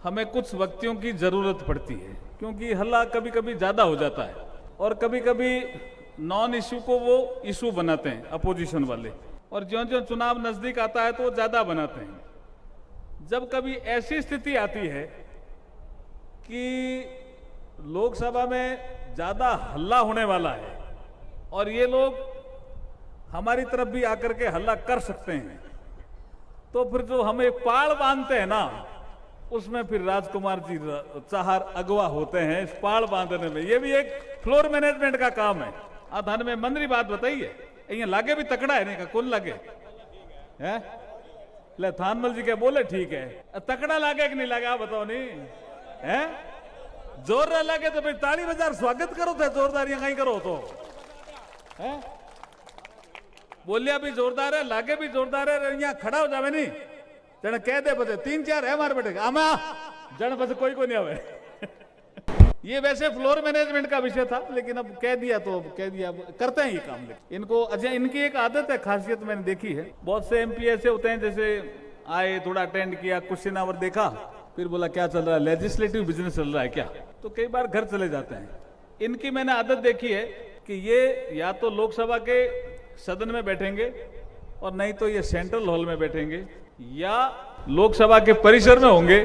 हमें कुछ व्यक्तियों की जरूरत पड़ती है, क्योंकि हल्ला कभी कभी ज्यादा हो जाता है और कभी कभी नॉन इशू को वो इशू बनाते हैं अपोजिशन वाले, और ज्यों ज्यों चुनाव नजदीक आता है तो वो ज्यादा बनाते हैं। जब कभी ऐसी स्थिति आती है कि लोकसभा में ज्यादा हल्ला होने वाला है और ये लोग हमारी तरफ भी आकर के हल्ला कर सकते हैं, तो फिर जो हम एक पाड़ बांधते हैं ना, उसमें फिर राजकुमार जी चाहर अगवा होते हैं इस पाड़ बांधने में। ये भी एक फ्लोर मैनेजमेंट का काम है। थाने में मंत्री बात बताइए, यहाँ लागे भी तकड़ा है नहीं का कौन लागे है? ले थानमल जी के बोले ठीक है, तकड़ा लागे कि नहीं लागे आप बताओ नहीं है? जोरदार लागे तो भाई ताली बजार स्वागत करो थे, जोरदार यहाँ कहीं करो तो है? बोलिया भी जोरदार है, लागे भी जोरदार है, यहाँ खड़ा हो जावे नहीं जन कह दे बचे 3-4 है हमारे बेटे आमा जन बस कोई नहीं आवे। ये वैसे फ्लोर मैनेजमेंट का विषय था, लेकिन अब कह दिया तो कह दिया, करते हैं ये काम। इनको अच्छा, इनकी एक आदत है, खासियत मैंने देखी है, बहुत से एमपी ऐसे होते हैं जैसे आए थोड़ा अटेंड किया, क्वेश्चन आवर देखा, फिर बोला क्या चल रहा है, लेजिस्लेटिव बिजनेस चल रहा है क्या, तो कई बार घर चले जाते हैं। इनकी मैंने आदत देखी है कि ये या तो लोकसभा के सदन में बैठेंगे और नहीं तो ये सेंट्रल हॉल में बैठेंगे, या लोकसभा के परिसर में होंगे,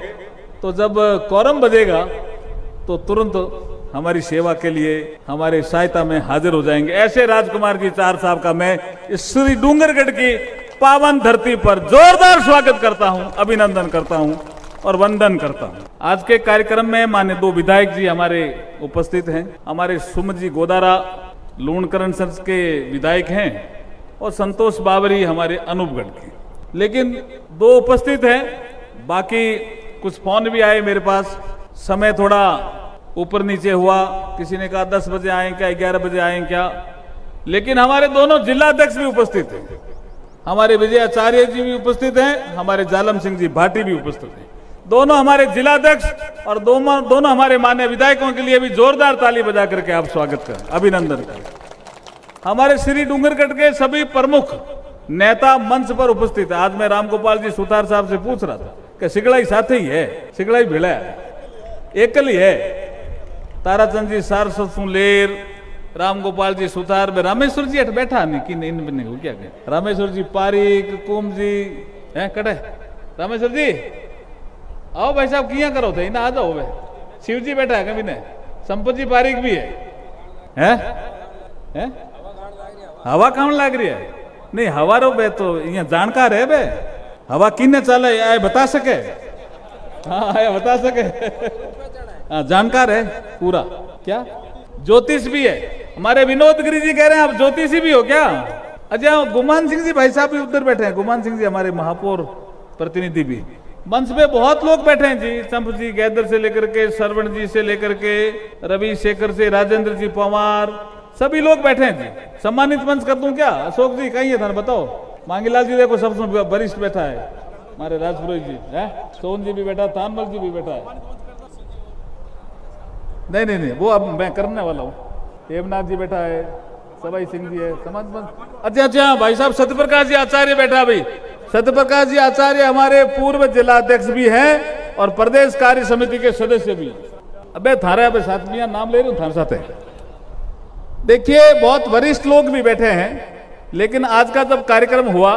तो जब कोरम बजेगा तो तुरंत हमारी सेवा के लिए, हमारे सहायता में हाजिर हो जाएंगे। ऐसे राजकुमार जी चाहर साहब का मैं इस श्री डूंगरगढ़ की पावन धरती पर जोरदार स्वागत करता हूं, अभिनंदन करता हूं और वंदन करता हूं। आज के कार्यक्रम में माननीय 2 विधायक जी हमारे उपस्थित हैं। हमारे सुमन जी गोदारा लूणकरण संघ के विधायक हैं और संतोष बाबरी हमारे अनूपगढ़ के, लेकिन 2 उपस्थित हैं, बाकी कुछ फोन भी आए मेरे पास, समय थोड़ा ऊपर नीचे हुआ, किसी ने कहा 10 बजे आए क्या, 11 बजे आए क्या, लेकिन हमारे दोनों जिलाध्यक्ष भी उपस्थित हैं, हमारे विजय आचार्य जी भी उपस्थित हैं, हमारे जालम सिंह जी भाटी भी उपस्थित हैं। दोनों हमारे जिलाध्यक्ष और दोनों हमारे माननीय विधायकों के लिए भी जोरदार ताली बजा करके आप स्वागत करें, अभिनंदन करें। हमारे श्री डूंगरगढ़ के सभी प्रमुख नेता मंच पर उपस्थित है। आज मैं रामगोपाल जी सुतार साहब से पूछ रहा था कि सिगड़ाई साथ ही है, सिगड़ाई भिड़ा है, एकल ही है, ताराचंद जी सारस्वत लेर, रामगोपाल जी सुतार में, रामेश्वर जी हट बैठा नहीं कि नहीं हो क्या रामेश्वर जी पारिक, कुम जी है कटे, रामेश्वर जी आओ भाई साहब किया करो थे, इन्हें आ जाओ भाई, शिव जी बैठा है कभी ने, संपत जी पारिक भी है? हवा कौन लग रही है? नहीं हवा रो बे तो यहाँ जानकार है बे, हवा किन्ने चले आए बता सके, हाँ बता सके, हाँ जानकार है पूरा। क्या ज्योतिष भी है? हमारे विनोद गिरी जी कह रहे हैं आप ज्योतिषी भी हो क्या? अच्छा गुमान सिंह जी भाई साहब भी उधर बैठे हैं, गुमान सिंह जी हमारे महापौर प्रतिनिधि भी। मंच पे बहुत लोग बैठे हैं जी, चंप जी गैदर से लेकर के, सरवण जी से लेकर के, रवि शेखर से, राजेंद्र जी पवार, सभी लोग बैठे हैं जी। सम्मानित मंच कर दूं क्या? अशोक जी कहीं है था बताओ, मांगीलाल जी देखो सबसे वरिष्ठ बैठा है, हमारे राजपुरोहित जी है, सोन जी भी बैठा, थानमल जी भी बैठा है। नहीं वो अब मैं करने वाला हूँ, हेमनाथ जी बैठा है, सवाई सिंह जी है, समाज मंच। अच्छा भाई साहब सत्यप्रकाश जी आचार्य बैठा, भाई सत्यप्रकाश जी आचार्य हमारे पूर्व जिलाध्यक्ष भी हैं और प्रदेश कार्य समिति के सदस्य भी। अबे थारे अबे साथ में नाम ले रहे हो, थारे साथ है। देखिए बहुत वरिष्ठ लोग भी बैठे हैं, लेकिन आज का जब कार्यक्रम हुआ,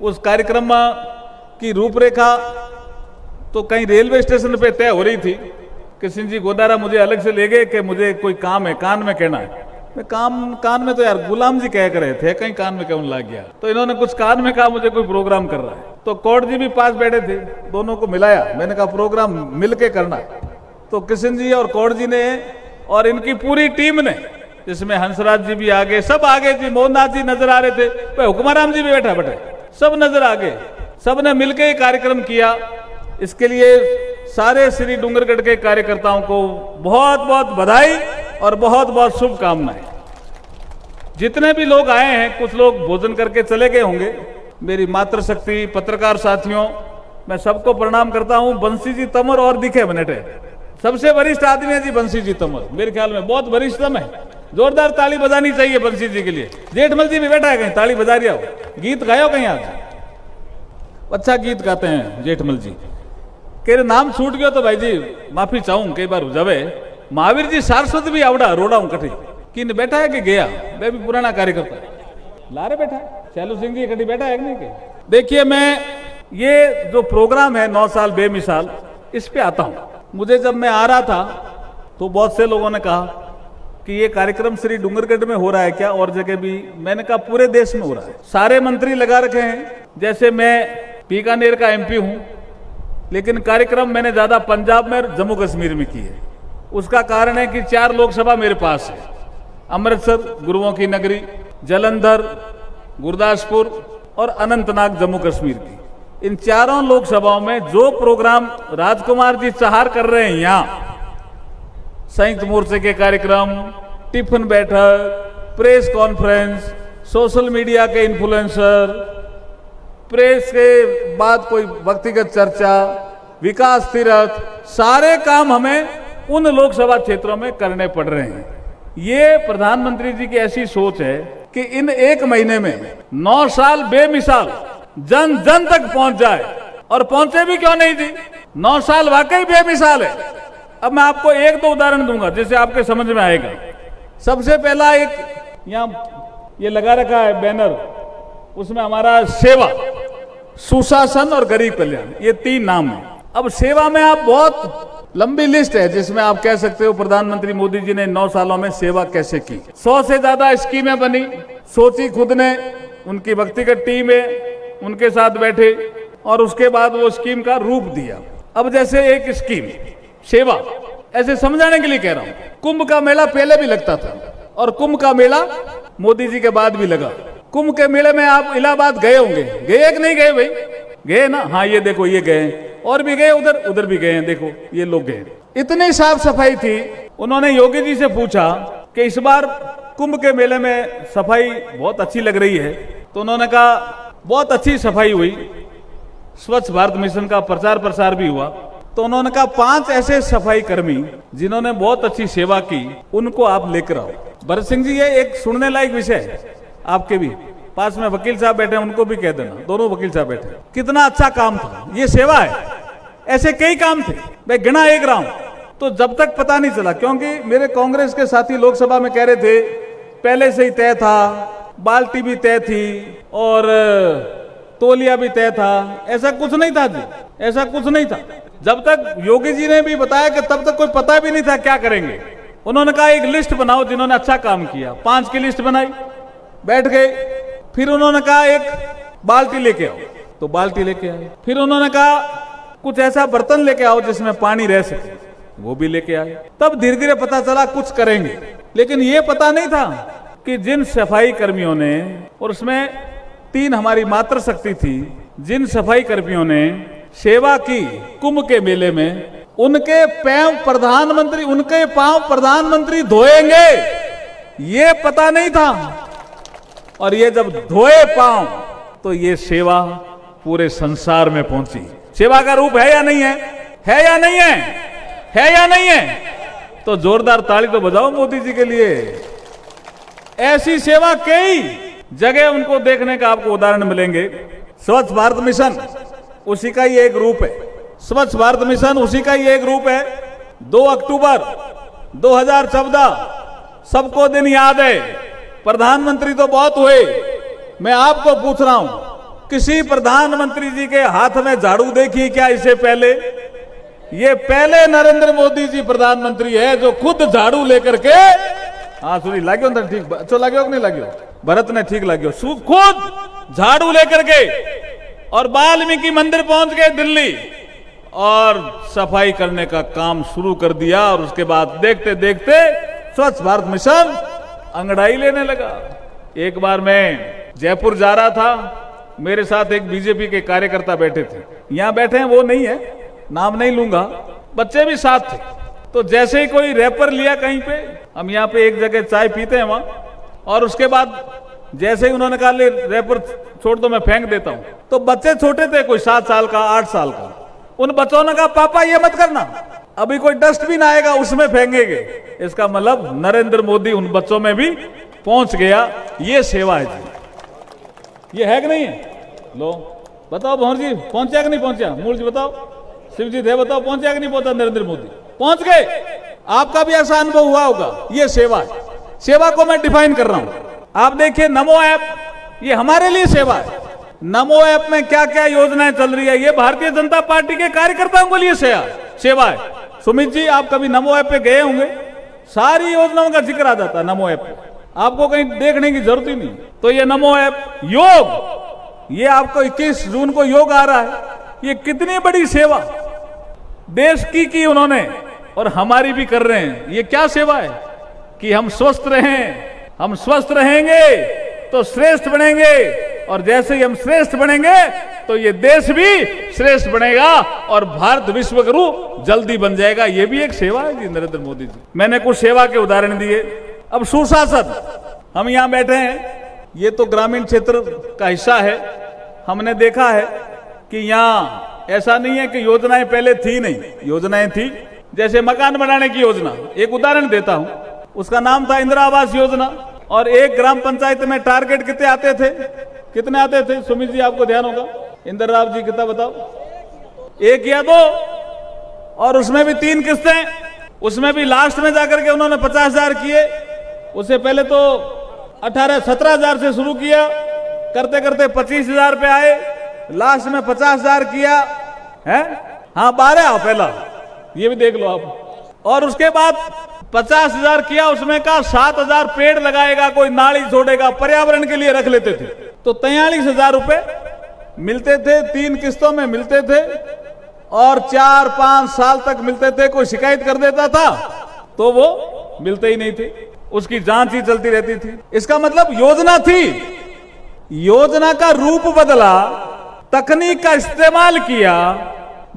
उस कार्यक्रम की रूपरेखा तो कहीं रेलवे स्टेशन पे तय हो रही थी। कृष्ण जी गोदारा मुझे अलग से ले गए कि मुझे कोई काम है, कान में कहना है। मैं कान में तो यार गुलाम जी कह कर रहे थे, कहीं कान में क्यों लग गया, तो इन्होंने कुछ कान में कहा मुझे कोई प्रोग्राम कर रहा है, तो कौड़ जी भी पास बैठे थे, दोनों को मिलाया, मैंने कहा प्रोग्राम मिलके करना। तो कृष्ण जी और कौड़ जी ने और इनकी पूरी टीम ने, जिसमें हंसराज जी भी आगे, सब आगे जी, मोहननाथ जी नजर आ रहे थे, भाई हुक्माराम जी भी बैठा बैठे, सब नजर आगे, सब ने मिलकर ये कार्यक्रम किया। इसके लिए सारे श्री डूंगरगढ़ के कार्यकर्ताओं को बहुत बहुत बधाई और बहुत बहुत शुभकामनाएं। जितने भी लोग आए हैं, कुछ लोग भोजन करके चले गए होंगे, मेरी मातृशक्ति पत्रकार साथियों, मैं सबको प्रणाम करता हूं। बंसी जी तंवर और दिखे बनेटे, सबसे वरिष्ठ आदमी है जी बंसी जी तंवर, मेरे ख्याल में बहुत वरिष्ठतम है, जोरदार ताली बजानी चाहिए बंसी जी के लिए। जेठमल जी भी बैठा है, कहीं ताली बजा रही हो, गीत गायो कहीं आज, अच्छा गीत गाते हैं जेठमल जी। કે નામ છૂટ ગયો તો ભાઈજી માફી ચાહું કઈ બાર જાવે महावीर जी सारस्वत भी आवड़ा रोड़ा हूं कठी किन बैठा है कि गया मैं भी पुराना कार्यकर्ता लारे बैठा शैलू सिंह जी कटी बैठा है कि नहीं के देखिए मैं ये जो प्रोग्राम है 9 साल बेमिसाल इस पे आता हूं। मुझे जब मैं आ रहा था तो बहुत से लोगों ने कहा कि ये कार्यक्रम श्री डूंगरगढ़ में हो रहा है क्या और जगह भी। मैंने कहा पूरे देश में हो रहा है, सारे मंत्री लगा रखे हैं। जैसे मैं बीकानेर का एमपी हूं, लेकिन कार्यक्रम मैंने ज्यादा पंजाब में जम्मू कश्मीर में की है। उसका कारण है कि 4 लोकसभा मेरे पास है, अमृतसर गुरुओं की नगरी, जलंधर, गुरदासपुर और अनंतनाग जम्मू कश्मीर की। इन 4 लोकसभाओं में जो प्रोग्राम राजकुमार जी चहार कर रहे हैं, यहाँ संयुक्त मोर्चे के कार्यक्रम, टिफिन बैठक, प्रेस कॉन्फ्रेंस, सोशल मीडिया के इन्फ्लुएंसर, प्रेस के बाद कोई व्यक्तिगत चर्चा, विकास तीर्थ, सारे काम हमें उन लोकसभा क्षेत्रों में करने पड़ रहे हैं। ये प्रधानमंत्री जी की ऐसी सोच है कि इन 1 महीने में 9 साल बेमिसाल जन जन तक पहुंच जाए, और पहुंचे भी क्यों नहीं थी। 9 साल वाकई बेमिसाल है। अब मैं आपको 1-2 उदाहरण दूंगा जिससे आपके समझ में आएगा। सबसे पहला एक यहाँ ये लगा रखा है बैनर, उसमें हमारा सेवा, सुशासन और गरीब कल्याण, ये 3 नाम है। अब सेवा में आप बहुत लंबी लिस्ट है जिसमें आप कह सकते हो प्रधानमंत्री मोदी जी ने 9 सालों में सेवा कैसे की। 100 से ज्यादा स्कीमें बनी, सोची खुद ने, उनकी व्यक्तिगत टीम है, उनके साथ बैठे और उसके बाद वो स्कीम का रूप दिया। अब जैसे एक स्कीम सेवा, ऐसे समझाने के लिए कह रहा हूं, कुंभ का मेला पहले भी लगता था और कुंभ का मेला मोदी जी के बाद भी लगा। कुंभ के मेले में आप इलाहाबाद गए होंगे, गए कि नहीं गए भाई? गए ना? हाँ, ये देखो ये गए, और भी गए, उधर भी गए हैं, देखो ये लोग गए। इतनी साफ सफाई थी। उन्होंने योगी जी से पूछा कि इस बार कुंभ के मेले में सफाई बहुत अच्छी लग रही है, तो उन्होंने कहा बहुत अच्छी सफाई हुई, स्वच्छ भारत मिशन का प्रचार प्रसार भी हुआ। तो उन्होंने कहा 5 ऐसे सफाई कर्मी जिन्होंने बहुत अच्छी सेवा की, उनको आप लेकर आओ। भरत सिंह जी, ये एक सुनने लायक विषय है, आपके भी पास में वकील साहब बैठे हैं, उनको भी कह देना, दोनों वकील साहब बैठे, कितना अच्छा काम था, ये सेवा है। ऐसे कई काम थे, मैं गिना एक रहा हूं। तो जब तक पता नहीं चला, क्योंकि मेरे कांग्रेस के साथी लोकसभा में कह रहे थे पहले से ही तय था, बाल्टी भी तय थी और तौलिया भी तय था। ऐसा कुछ नहीं था जी, ऐसा कुछ नहीं था। जब तक योगी जी ने भी बताया कि तब तक कोई पता भी नहीं था क्या करेंगे। उन्होंने कहा एक लिस्ट बनाओ जिन्होंने अच्छा काम किया, 5 की लिस्ट बनाई, बैठ गए। फिर उन्होंने कहा एक बाल्टी लेके आओ, तो बाल्टी लेके आए। फिर उन्होंने कहा कुछ ऐसा बर्तन लेके आओ जिसमें पानी रह सके, वो भी लेके आए। तब धीरे धीरे पता चला कुछ करेंगे, लेकिन ये पता नहीं था कि जिन सफाई कर्मियों ने, और उसमें 3 हमारी मातृशक्ति थी, जिन सफाई कर्मियों ने सेवा की कुंभ के मेले में, उनके पांव प्रधानमंत्री धोएंगे, ये पता नहीं था। और ये जब धोए पांव तो ये सेवा पूरे संसार में पहुंची। सेवा का रूप है या नहीं है? है या नहीं है? है या नहीं है? तो जोरदार ताली तो बजाओ मोदी जी के लिए। ऐसी सेवा कई जगह उनको देखने का आपको उदाहरण मिलेंगे। स्वच्छ भारत मिशन उसी का ही एक रूप है। स्वच्छ भारत मिशन उसी का ही एक रूप है। 2 अक्टूबर 2014 सबको दिन याद है। प्रधानमंत्री तो बहुत हुए, मैं आपको पूछ रहा हूं, किसी प्रधानमंत्री जी के हाथ में झाड़ू देखी क्या इससे पहले? ये पहले नरेंद्र मोदी जी प्रधानमंत्री है जो खुद झाड़ू लेकर के, हाँ सुनी लाग्यो ना, ठीक अच्छो लाग्यो कि नहीं लाग्यो? भरत ने ठीक लाग्यो, खुद झाड़ू लेकर के और वाल्मीकि मंदिर पहुंच गए दिल्ली और सफाई करने का काम शुरू कर दिया। और उसके बाद देखते देखते स्वच्छ भारत मिशन अंगड़ाई लेने लगा। एक बार मैं जयपुर जा रहा था, मेरे साथ एक बीजेपी के कार्यकर्ता बैठे थे, यहां बैठे हैं वो नहीं है, नाम नहीं लूंगा, बच्चे भी साथ थे। तो जैसे ही कोई रैपर लिया कहीं पे, हम यहाँ पे एक जगह चाय पीते हैं वहां, और उसके बाद जैसे ही उन्होंने कहा ले रैपर छोड़ दो मैं फेंक देता हूं, तो बच्चे छोटे थे, कोई 7 साल का 8 साल का, उन बच्चों ने कहा पापा ये मत करना, अभी कोई डस्टबिन आएगा उसमें फेंकेंगे। इसका मतलब नरेंद्र मोदी उन बच्चों में भी पहुंच गया। ये सेवा है जी, ये है कि नहीं है? लो बताओ भंवर जी, पहुंचा कि नहीं पहुंचा? मूल जी बताओ, शिव जी थे, बताओ पहुंचा कि नहीं पहुंचा नरेंद्र मोदी? पहुंच गए। आपका भी ऐसा अनुभव हुआ होगा। ये सेवा है, सेवा को मैं डिफाइन कर रहा हूं। आप देखिए नमो ऐप, ये हमारे लिए सेवा है। नमो ऐप में क्या क्या योजनाएं चल रही है, ये भारतीय जनता पार्टी के कार्यकर्ताओं के लिए सेवा है। सुमित जी, आप कभी नमो ऐप पे गए होंगे, सारी योजनाओं का जिक्र आ जाता है नमो ऐप पे, आपको कहीं देखने की जरूरत ही नहीं। तो ये नमो ऐप, योग, ये आपको 21 जून को योग आ रहा है, ये कितनी बड़ी सेवा देश की उन्होंने, और हमारी भी कर रहे हैं। ये क्या सेवा है कि हम स्वस्थ रहें, हम स्वस्थ रहेंगे तो श्रेष्ठ बनेंगे, और जैसे ही हम श्रेष्ठ बनेंगे तो ये देश भी श्रेष्ठ बनेगा और भारत विश्व गुरु जल्दी बन जाएगा। ये भी एक सेवा है जी नरेंद्र मोदी जी। मैंने कुछ सेवा के उदाहरण दिए। अब सुशासन, हम यहां बैठे हैं, ये तो ग्रामीण क्षेत्र का हिस्सा है। हमने देखा है कि यहाँ ऐसा नहीं है कि योजनाएं पहले थी नहीं, योजनाएं थी। जैसे मकान बनाने की योजना, एक उदाहरण देता हूं, उसका नाम था इंदिरा आवास योजना, और एक ग्राम पंचायत में टारगेट कितने आते थे, कितने आते थे सुमित जी, आपको ध्यान होगा? इंदिरा राव जी कितना बताओ? 1 या 2, और उसमें भी 3 किस्तें, उसमें भी लास्ट में जाकर के उन्होंने 50,000 किए। उससे पहले तो 17,000 से शुरू किया, करते करते 25,000 पे आए, लास्ट में 50,000 किया है। हाँ 12 पहला, ये भी देख लो आप। और उसके बाद 50,000 किया, उसमें का 7,000 पेड़ लगाएगा, कोई नाली छोड़ेगा, पर्यावरण के लिए रख लेते थे। तो 43,000 रुपए मिलते थे, 3 किस्तों में मिलते थे, और 4-5 साल तक मिलते थे। कोई शिकायत कर देता था तो वो मिलते ही नहीं थे, उसकी जांच ही चलती रहती थी। इसका मतलब योजना थी, योजना का रूप बदला, तकनीक का इस्तेमाल किया,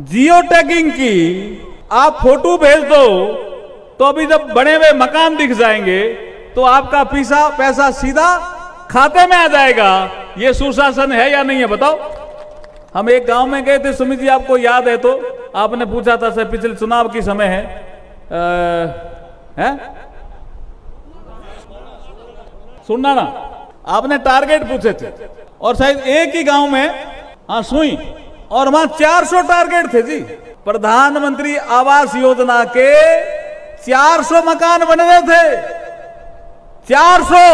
जियो टैगिंग की। आप फोटो भेज दो तो अभी जब बने हुए मकान दिख जाएंगे तो आपका पैसा सीधा खाते में आ जाएगा। ये सुशासन है या नहीं है बताओ? हम एक गांव में गए थे, सुमित जी आपको याद है तो, आपने पूछा था सर पिछले चुनाव की समय है सुनना ना, आपने टारगेट पूछे थे, और शायद एक ही गांव में, हाँ सुई, और वहां 400 टारगेट थे जी। प्रधानमंत्री आवास योजना के 400 मकान बन रहे थे, 400,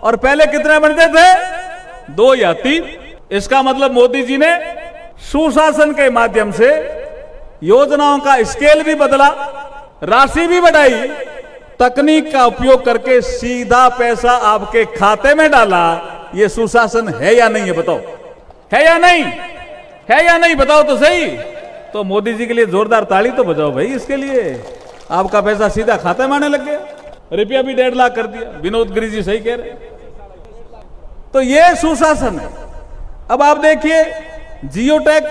और पहले कितने बनते थे? 2 या 3। इसका मतलब मोदी जी ने सुशासन के माध्यम से योजनाओं का स्केल भी बदला, राशि भी बढ़ाई, तकनीक का उपयोग करके सीधा पैसा आपके खाते में डाला। ये सुशासन है या नहीं है बताओ? है या नहीं? है या नहीं बताओ तो सही। तो मोदी जी के लिए जोरदार ताली तो बजाओ भाई इसके लिए। आपका पैसा सीधा खाते में आने लग गया, रुपया भी 1.5 लाख कर दिया। विनोद गिरी जी सही कह रहे। तो ये सुशासन है। अब आप देखिए जियो टैग,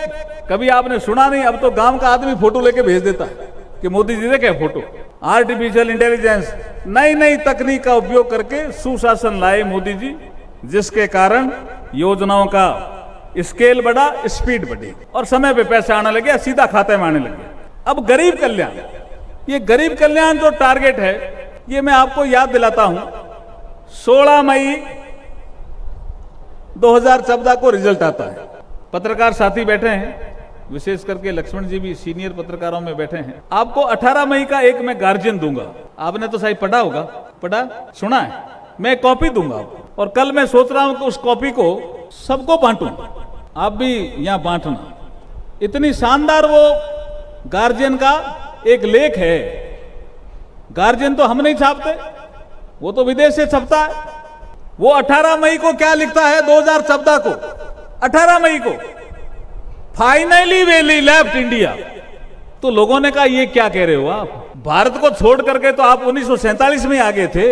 कभी आपने सुना नहीं, अब तो गांव का आदमी फोटो लेके भेज देता है कि मोदी जी देखे फोटो। आर्टिफिशियल इंटेलिजेंस, नई नई तकनीक का उपयोग करके सुशासन लाए मोदी जी, जिसके कारण योजनाओं का स्केल बढ़ा, स्पीड बढ़ी, और समय पे पैसे आने लगे, सीधा खाते में आने लगे। अब गरीब कल्याण, ये गरीब कल्याण जो टारगेट है, ये मैं आपको याद दिलाता हूं। 16 मई 2014 को रिजल्ट आता है। पत्रकार साथी बैठे हैं, विशेष करके लक्ष्मण जी भी सीनियर पत्रकारों में बैठे हैं। आपको 18 मई का एक मैं गार्जियन दूंगा, आपने तो शायद पढ़ा होगा, पढ़ा सुना है, मैं कॉपी दूंगा आपको। और कल मैं सोच रहा हूं कि उस कॉपी को सबको बांटूं, आप भी यहां बांटना। इतनी शानदार वो गार्जियन का एक लेख है। गार्जियन तो हम नहीं छापते, वो तो विदेश से छपता है। वो 18 मई को क्या लिखता है 2014 को, 18 मई को, फाइनली वी लेफ्ट इंडिया। तो लोगों ने कहा ये क्या कह रहे हो आप, भारत को छोड़ करके तो आप 1947 में आ गए थे।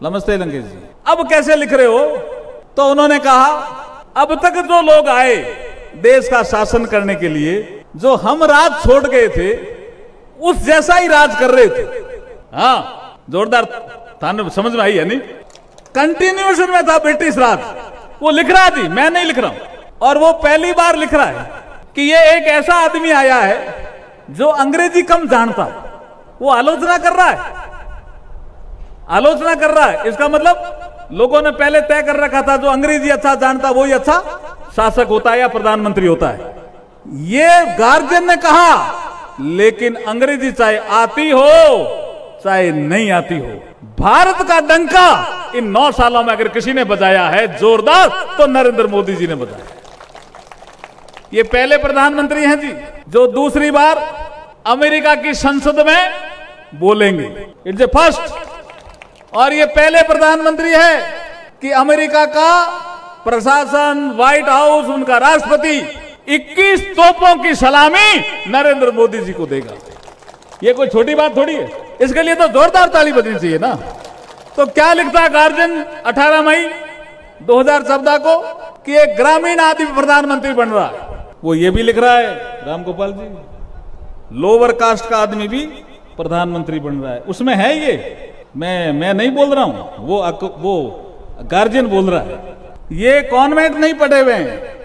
नमस्ते लंकेश जी, अब कैसे लिख रहे हो? तो उन्होंने कहा अब तक जो लोग आए देश का शासन करने के लिए, जो हम राज छोड़ गए थे उस जैसा ही राज कर रहे थे। हाँ जोरदार था, समझ में आई है नहीं? कंटिन्यूएशन में था ब्रिटिश राज। वो लिख रहा थी, मैं नहीं लिख रहा हूं। और वो पहली बार लिख रहा है कि ये एक ऐसा आदमी आया है जो अंग्रेजी कम जानता, वो आलोचना कर रहा है, आलोचना कर रहा है। इसका मतलब लोगों ने पहले तय कर रखा था जो अंग्रेजी अच्छा जानता वही अच्छा शासक होता है या प्रधानमंत्री होता है। ये गार्जियन ने कहा, लेकिन अंग्रेजी चाहे आती हो चाहे नहीं आती हो, भारत का डंका इन 9 सालों में अगर किसी ने बजाया है जोरदार तो नरेंद्र मोदी जी ने बजाया। ये पहले प्रधानमंत्री हैं जी जो दूसरी बार अमेरिका की संसद में बोलेंगे, इट्स ए फर्स्ट। और ये पहले प्रधानमंत्री है कि अमेरिका का प्रशासन, व्हाइट हाउस, उनका राष्ट्रपति 21 तोपों की सलामी नरेंद्र मोदी जी को देगा। ये कोई छोटी बात थोड़ी है, इसके लिए तो जोरदार ताली बजनी चाहिए ना। तो क्या लिखता है गार्जियन 18 मई 2014 को कि एक ग्रामीण आदमी प्रधानमंत्री बन रहा है। वो ये भी लिख रहा है रामगोपाल जी, लोअर कास्ट का आदमी भी प्रधानमंत्री बन रहा है। उसमें है ये, मैं नहीं बोल रहा हूं, वो गार्जियन बोल रहा है। ये कॉन्वेंट नहीं पढ़े हुए हैं,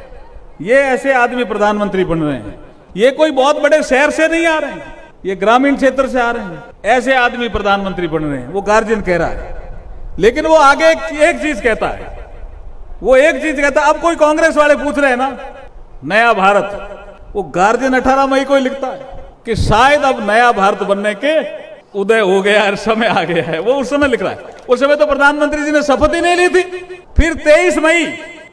ये ऐसे आदमी प्रधानमंत्री बन रहे हैं। ये कोई बहुत बड़े शहर से नहीं आ रहे हैं, ये ग्रामीण क्षेत्र से आ रहे हैं, ऐसे आदमी प्रधानमंत्री बन रहे हैं। वो गार्जियन कह रहा है, लेकिन वो आगे एक चीज कहता है, वो एक चीज कहता है। अब कोई कांग्रेस वाले पूछ रहे हैं ना नया भारत, वो गार्जियन 18 मई को ही लिखता है कि शायद अब नया भारत बनने के उदय हो गया है, समय आ गया है। वो उस समय लिख रहा है, उस समय तो प्रधानमंत्री जी ने शपथ ही नहीं ली थी। फिर 23 मई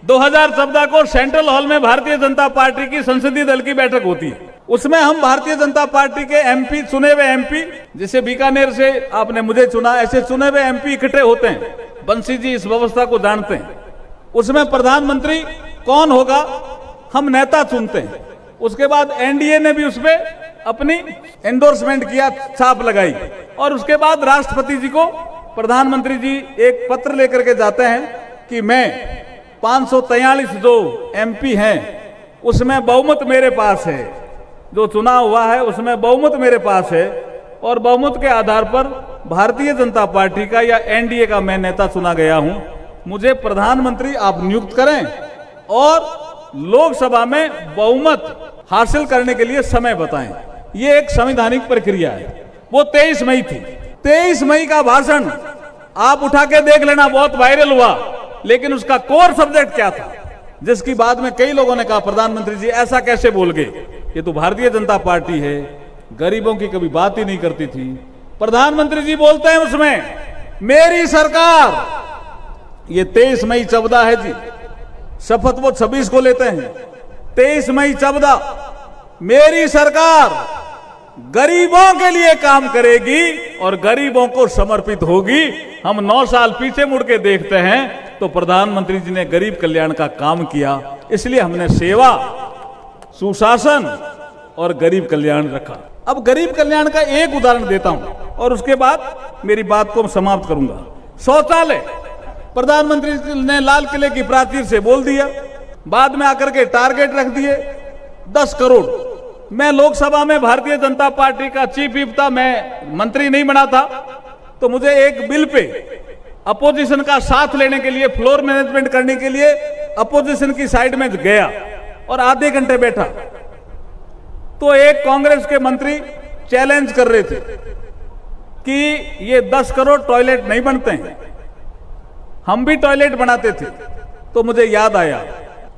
2014 को सेंट्रल हॉल में भारतीय जनता पार्टी की संसदीय दल की बैठक होती है। उसमें हम भारतीय जनता पार्टी के एमपी, चुने हुए एमपी, जैसे बीकानेर से आपने मुझे चुना, ऐसे चुने हुए एमपी इकट्ठे होते हैं। बंसी जी इस व्यवस्था को जानते हैं। उसमें प्रधानमंत्री कौन होगा हम नेता चुनते हैं। उसके बाद एनडीए ने भी उसमें अपनी एंडोर्समेंट किया, छाप लगाई, और उसके बाद राष्ट्रपति जी को प्रधानमंत्री जी एक पत्र लेकर के जाते हैं कि मैं 543 जो एमपी हैं उसमें बहुमत मेरे पास है, जो चुनाव हुआ है उसमें बहुमत मेरे पास है, और बहुमत के आधार पर भारतीय जनता पार्टी का या एनडीए का मैं नेता चुना गया हूं। मुझे प्रधानमंत्री आप नियुक्त करें और लोकसभा में बहुमत हासिल करने के लिए समय बताएं। ये एक संवैधानिक प्रक्रिया है। वो 23 मई थी। 23 मई का भाषण आप उठा के देख लेना, बहुत वायरल हुआ, लेकिन उसका कोर सब्जेक्ट क्या था, जिसकी बाद में कई लोगों ने कहा प्रधानमंत्री जी ऐसा कैसे बोल गए, ये तो भारतीय जनता पार्टी है, गरीबों की कभी बात ही नहीं करती थी। प्रधानमंत्री जी बोलते हैं उसमें, मेरी सरकार, ये 23 मई 14 है जी, शपथ वो 26 को लेते हैं। 23 मई 14, मेरी सरकार गरीबों के लिए काम करेगी और गरीबों को समर्पित होगी। हम 9 साल पीछे मुड़ के देखते हैं तो प्रधानमंत्री जी ने गरीब कल्याण का काम किया, इसलिए हमने सेवा, सुशासन और गरीब कल्याण रखा। अब गरीब कल्याण का एक उदाहरण देता हूं और उसके बाद मेरी बात को समाप्त करूंगा। शौचालय, प्रधानमंत्री ने लाल किले की प्राचीर से बोल दिया, बाद में आकर के टारगेट रख दिए 10 करोड़। मैं लोकसभा में भारतीय जनता पार्टी का चीफ व्हिप था, मैं मंत्री नहीं बना था, तो मुझे एक बिल पे अपोजिशन का साथ लेने के लिए, फ्लोर मैनेजमेंट करने के लिए अपोजिशन की साइड में गया और आधे घंटे बैठा, तो एक कांग्रेस के मंत्री चैलेंज कर रहे थे कि ये 10 करोड़ टॉयलेट नहीं बनते हैं, हम भी टॉयलेट बनाते थे। तो मुझे याद आया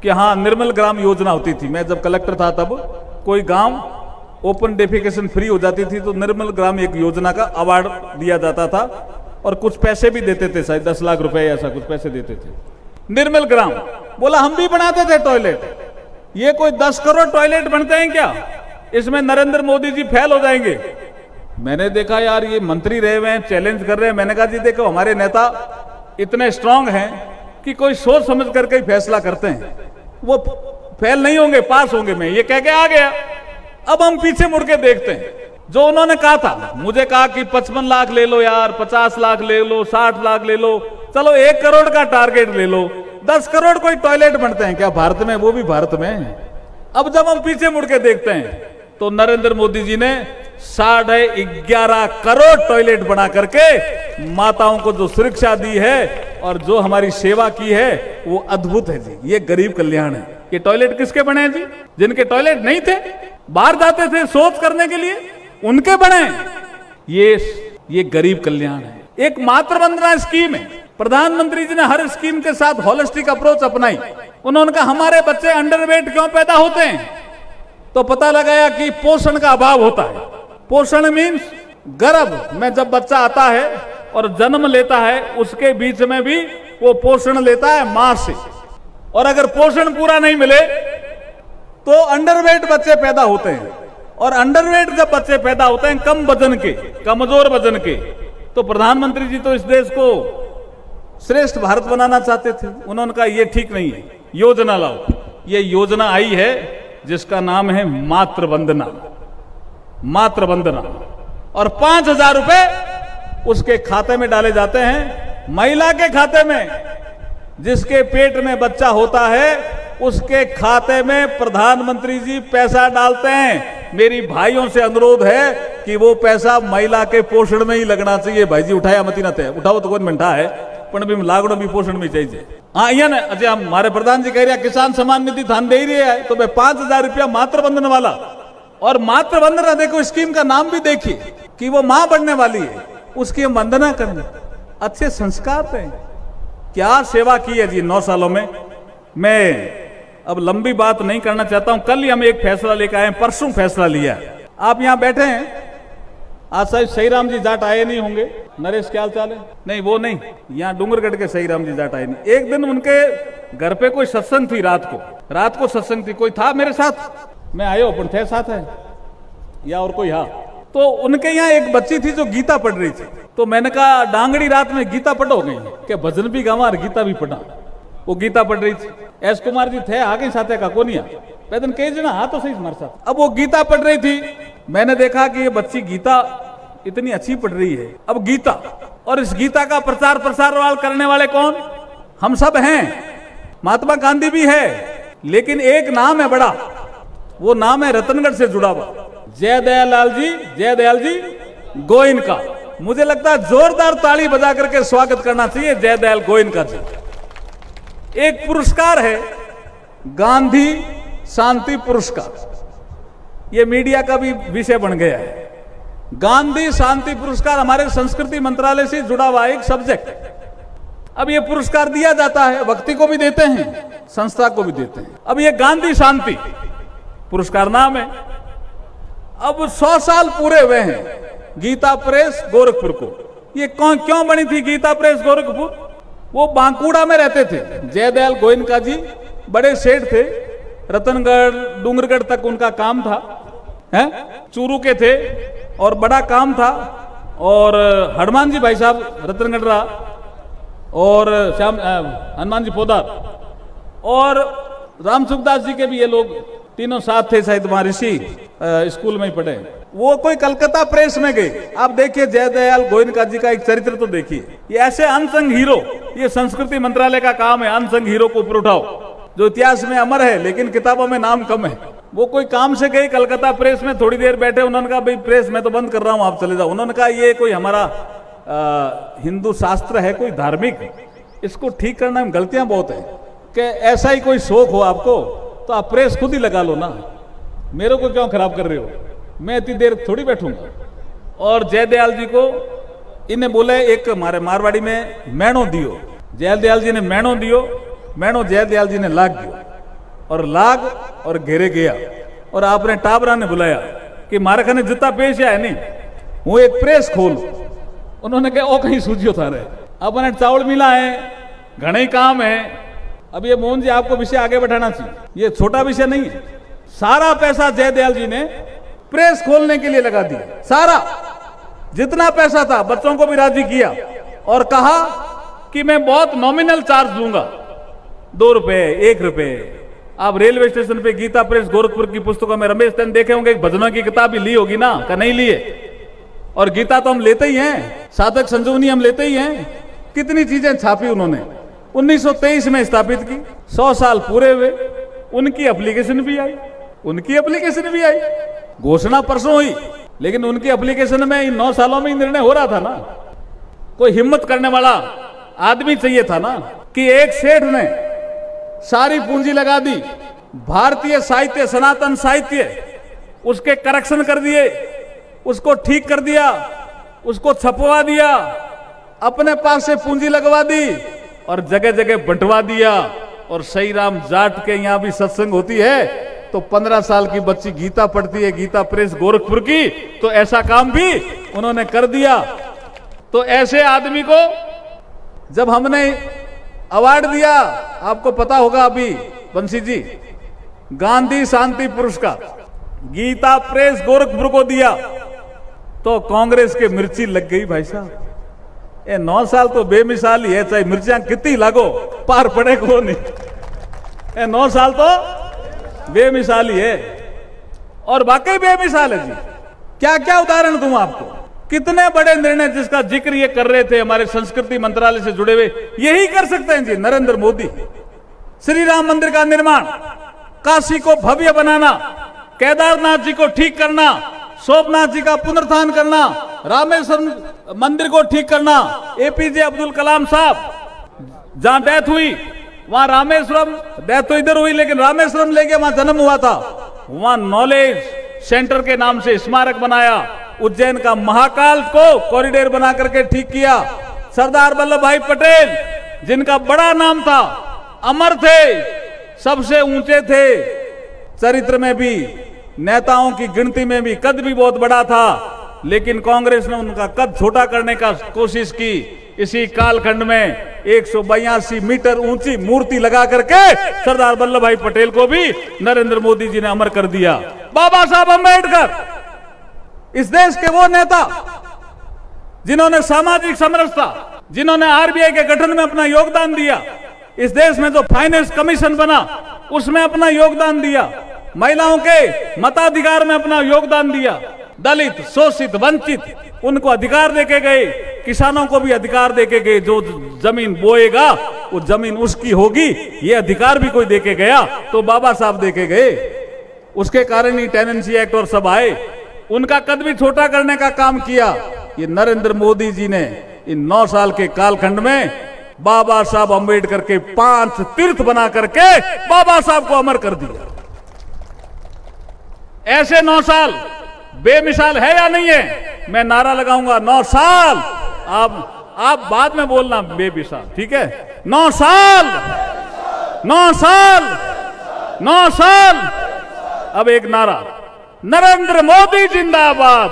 कि हाँ, निर्मल ग्राम योजना होती थी, मैं जब कलेक्टर था तब कोई गांव ओपन डेफिकेशन फ्री हो जाती थी तो निर्मल ग्राम एक योजना का अवार्ड दिया जाता था और कुछ पैसे भी देते थे, शायद 10 लाख रुपए ऐसा कुछ पैसे देते थे। निर्मल ग्राम बोला हम भी बनाते थे टॉयलेट, ये कोई 10 करोड़ टॉयलेट बनते हैं क्या, इसमें नरेंद्र मोदी जी फेल हो जाएंगे। मैंने देखा यार ये मंत्री रहे हुए हैं, चैलेंज कर रहे हैं। मैंने कहा जी देखो, हमारे नेता इतने स्ट्रांग हैं कि कोई सोच समझ करके ही फैसला करते हैं, वो फेल नहीं होंगे, पास होंगे। मैं ये कह के आ गया। अब हम पीछे मुड़ के देखते हैं जो उन्होंने कहा था। मुझे कहा कि 55 लाख ले लो यार, 50 लाख ले लो, 60 लाख ले लो, चलो 1 करोड़ का टारगेट ले लो। 10 करोड़ कोई टॉयलेट बनते हैं क्या भारत में, वो भी भारत में। अब जब हम पीछे मुड़ के देखते हैं तो नरेंद्र मोदी जी ने 11.5 करोड़ टॉयलेट बना करके माताओं को जो सुरक्षा दी है और जो हमारी सेवा की है वो अद्भुत है जी। ये गरीब कल्याण है। ये टॉयलेट किसके बने हैं जी? जिनके टॉयलेट नहीं थे, बाहर जाते थे शौच करने के लिए, उनके बने। ये गरीब कल्याण है। एक मातृ वंदना स्कीम है, प्रधानमंत्री जी ने हर स्कीम के साथ होलिस्टिक अप्रोच अपनाई। उन्होंने कहा हमारे बच्चे अंडरवेट क्यों पैदा होते हैं, तो पता लगाया कि पोषण का अभाव होता है। पोषण मीन्स गर्भ में जब बच्चा आता है और जन्म लेता है उसके बीच में भी वो पोषण लेता है मां से, और अगर पोषण पूरा नहीं मिले तो अंडरवेट बच्चे पैदा होते हैं। और अंडरवेट जब बच्चे पैदा होते हैं, कम वजन के, कमजोर वजन के, तो प्रधानमंत्री जी तो इस देश को श्रेष्ठ भारत बनाना चाहते थे। उन्होंने कहा ये ठीक नहीं है, योजना लाओ। ये योजना आई है जिसका नाम है मातृ वंदना। मातृ वंदना, और 5,000 रुपए उसके खाते में डाले जाते हैं, महिला के खाते में। जिसके पेट में बच्चा होता है उसके खाते में प्रधानमंत्री जी पैसा डालते हैं। मेरी भाइयों से अनुरोध है कि वो पैसा महिला के पोषण में ही लगना चाहिए। भाई जी उठाया मती ना थे, उठाओ तो कौन मिनटा है, पण भी लागणो भी पोषण में चाहिए। हाँ ये ना, अच्छा हमारे प्रधान जी कह रहे किसान सम्मान निधि धान दे रही है, तो 5,000 रुपया मातृ वंदन वाला। और मातृ वंदना देखो, स्कीम का नाम भी देखिए कि वो मां बनने वाली है, उसकी हम वंदना करने। अच्छे संस्कार थे, क्या सेवा की है जी 9 सालों में। मैं अब लंबी बात नहीं करना चाहता हूं। कल ही हम एक फैसला लेकर आए, परसों फैसला लिया। आप यहां बैठे हैं, आज शायद सही राम जी जाट आए नहीं होंगे। नरेश क्या चाल है? नहीं वो नहीं, यहाँ डूंगरगढ़ के सही राम जी जाट आए नहीं। एक दिन उनके घर पे कोई सत्संग थी, रात को सत्संग थी। कोई था मेरे साथ, मैं आयो अपन थे साथ है या और कोई? हाँ, तो उनके यहाँ एक बच्ची थी जो गीता पढ़ रही थी। तो मैंने कहा डांगड़ी रात में गीता पढ़ो गई क्या? भजन भी गावा और गीता भी पढ़ा। वो गीता पढ़ रही थी। एस कुमार जी थे आगे साथ का कोनिया पैदन कई जना हाँ तो सही हमारे साथ। अब वो गीता पढ़ रही थी, मैंने देखा कि ये बच्ची गीता इतनी अच्छी पढ़ रही है। अब गीता, और इस गीता का प्रचार प्रसार करने वाले कौन? हम सब हैं। महात्मा गांधी भी है, लेकिन एक नाम है बड़ा, वो नाम है रतनगढ़ से जुड़ा हुआ, जयदयाल जी गोयनका। मुझे लगता है जोरदार ताली बजा करके स्वागत करना चाहिए जयदयाल गोयनका जी। एक पुरस्कार है गांधी शांति पुरस्कार, ये मीडिया का भी विषय बन गया है। गांधी शांति पुरस्कार हमारे संस्कृति मंत्रालय से जुड़ा हुआ एक सब्जेक्ट। अब ये पुरस्कार दिया जाता है, व्यक्ति को भी देते हैं, संस्था को भी देते हैं। अब ये गांधी शांति पुरस्कार नाम है। अब 100 साल पूरे हुए हैं गीता प्रेस गोरखपुर को। ये क्यों बनी थी गीता प्रेस गोरखपुर? वो बांकुड़ा में रहते थे। जयदयाल गोयनका जी बड़े सेठ थे, रतनगढ़ डूंगरगढ़ तक उनका काम था, है चूरू के थे और बड़ा काम था। और हनुमान जी भाई साहब रतनगढ़ रहा, और श्याम हनुमान जी पोदार और राम सुखदास जी के भी ये लोग तीनों साथ थे, शायद वहां ऋषि स्कूल में ही पढ़े। वो कोई कलकत्ता प्रेस में गए। आप देखिए जयदयाल गोयनका जी का एक चरित्र तो देखिए। ये ऐसे अनसंग हीरो, ये संस्कृति मंत्रालय का काम है अनसंग हीरो को ऊपर उठाओ, जो इतिहास में अमर है लेकिन किताबों में नाम कम है। वो कोई काम से गए कलकत्ता प्रेस में, थोड़ी देर बैठे, उन्होंने कहा भाई प्रेस मैं तो बंद कर रहा हूं, आप चले जाओ। उन्होंने कहा ये कोई हमारा हिंदू शास्त्र है, कोई धार्मिक, इसको ठीक करने में गलतियां बहुत है। कि ऐसा ही कोई शौक हो आपको तो आप प्रेस खुद ही लगा लो ना, मेरे को क्यों खराब कर रहे हो, मैं इतनी देर थोड़ी बैठूंगा। और जयदयाल जी को इन्हें बोले एक हमारे मारवाड़ी में मैणो दियो, जयदयाल जी ने मैणो दियो, मैणो जयदयाल जी ने लाग दियो, और लाग और घेरे गया। और आपने टाबरा ने बुलाया कि मारे खाने जितना पेश है नहीं, वो एक प्रेस खोल। उन्होंने कहा ओ कहीं सूझियो था रहे, अपने चावल मिला है, घने ही काम है। अब ये मोहन जी आपको विषय आगे बढ़ाना चाहिए, ये छोटा विषय नहीं है। सारा पैसा जयदयाल जी ने प्रेस खोलने के लिए लगा दिया, सारा जितना पैसा था। बच्चों को भी राजी किया और कहा कि मैं बहुत नॉमिनल चार्ज लूंगा, 2 रुपए 1 रुपए। आप रेलवे स्टेशन पे गीता प्रेस गोरखपुर की पुस्तकों में रमेश तन देखे होंगे, भजनों की किताब भी ली होगी ना, का नहीं लिए? और गीता तो हम लेते ही हैं, साधक संजीवनी हम लेते ही हैं। कितनी चीजें छापी उन्होंने, 1923 में स्थापित की, 100 साल पूरे हुए। उनकी एप्लीकेशन भी आई, उनकी एप्लीकेशन भी आई, घोषणा परसों हुई, लेकिन उनकी एप्लीकेशन में इन 9 सालों में निर्णय हो रहा था ना। कोई हिम्मत करने वाला आदमी चाहिए था ना, कि एक सेठ ने सारी पूंजी लगा दी, भारतीय साहित्य, सनातन साहित्य, उसके करेक्शन कर दिए, उसको ठीक कर दिया, उसको छपवा दिया, अपने पास से पूंजी लगवा दी और जगह जगह बंटवा दिया। और सही राम जाट के यहां भी सत्संग होती है, तो 15 साल की बच्ची गीता पढ़ती है, गीता प्रेस गोरखपुर की, तो ऐसा काम भी उन्होंने कर दिया। तो ऐसे आदमी को जब हमने अवार्ड दिया, आपको पता होगा अभी बंसी जी, गांधी शांति पुरस्कार गीता प्रेस गोरखपुर को दिया, तो कांग्रेस के मिर्ची लग गई भाई साहब। ये 9 साल तो बेमिसाल ही है, चाहे मिर्चियां कितनी लागो पार पड़े को नहीं। ये 9 साल तो बेमिसाल ही है, और वाकई बेमिसाल है जी। क्या क्या उदाहरण दूं आपको, कितने बड़े निर्णय जिसका जिक्र ये कर रहे थे हमारे संस्कृति मंत्रालय से जुड़े हुए, यही कर सकते हैं जी नरेंद्र मोदी। श्री राम मंदिर का निर्माण, काशी को भव्य बनाना, केदारनाथ जी को ठीक करना, सोमनाथ जी का पुनरुत्थान करना, रामेश्वरम मंदिर को ठीक करना। एपीजे अब्दुल कलाम साहब जहां डेथ हुई वहां रामेश्वरम, डेथ तो इधर हुई लेकिन रामेश्वरम लेके वहां जन्म हुआ था, वहां नॉलेज सेंटर के नाम से स्मारक बनाया। उज्जैन का महाकाल को कॉरिडोर बना करके ठीक किया। सरदार वल्लभ भाई पटेल जिनका बड़ा नाम था, अमर थे, सबसे ऊंचे थे, चरित्र में भी, नेताओं की गिनती में भी कद भी बहुत बड़ा था, लेकिन कांग्रेस ने उनका कद छोटा करने का कोशिश की। इसी कालखंड में 182 मीटर ऊंची मूर्ति लगा करके सरदार वल्लभ भाई पटेल को भी नरेंद्र मोदी जी ने अमर कर दिया। बाबा साहब अम्बेडकर, इस देश के वो नेता जिन्होंने सामाजिक समरसता, जिन्होंने आरबीआई के गठन में अपना योगदान दिया, इस देश में जो फाइनेंस कमीशन बना उसमें अपना योगदान दिया, महिलाओं के मताधिकार में अपना योगदान दिया, दलित, शोषित, वंचित उनको अधिकार देके गए, किसानों को भी अधिकार देके गए। जो जमीन बोएगा वो जमीन उसकी होगी, ये अधिकार भी कोई देके गया तो बाबा साहब देके गए। उसके कारण ही टेनेंसी एक्ट और सब आए। उनका कद भी छोटा करने का काम किया। ये नरेंद्र मोदी जी ने इन 9 साल के कालखंड में बाबा साहब अम्बेडकर के 5 तीर्थ बना करके बाबा साहब को अमर कर दिया। ऐसे 9 साल बेमिसाल है या नहीं है? मैं नारा लगाऊंगा 9 साल। आप बाद में बोलना बेमिसाल, ठीक है? 9 साल, 9 साल, 9 साल। अब एक नारा, नरेंद्र मोदी जिंदाबाद,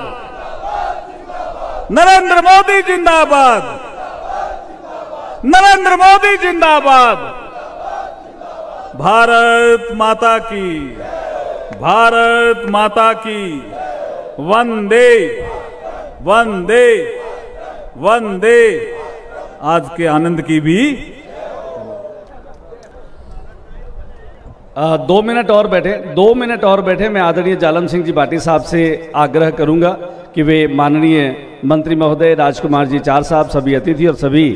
नरेंद्र मोदी जिंदाबाद, नरेंद्र मोदी जिंदाबाद। भारत माता की, भारत माता की, वंदे वंदे वंदे। आज के आनंद की भी 2 मिनट और बैठे, 2 मिनट और बैठे। मैं आदरणीय जालम सिंह जी भाटी साहब से आग्रह करूंगा कि वे माननीय मंत्री महोदय, राजकुमार जी चार साहब, सभी अतिथि और सभी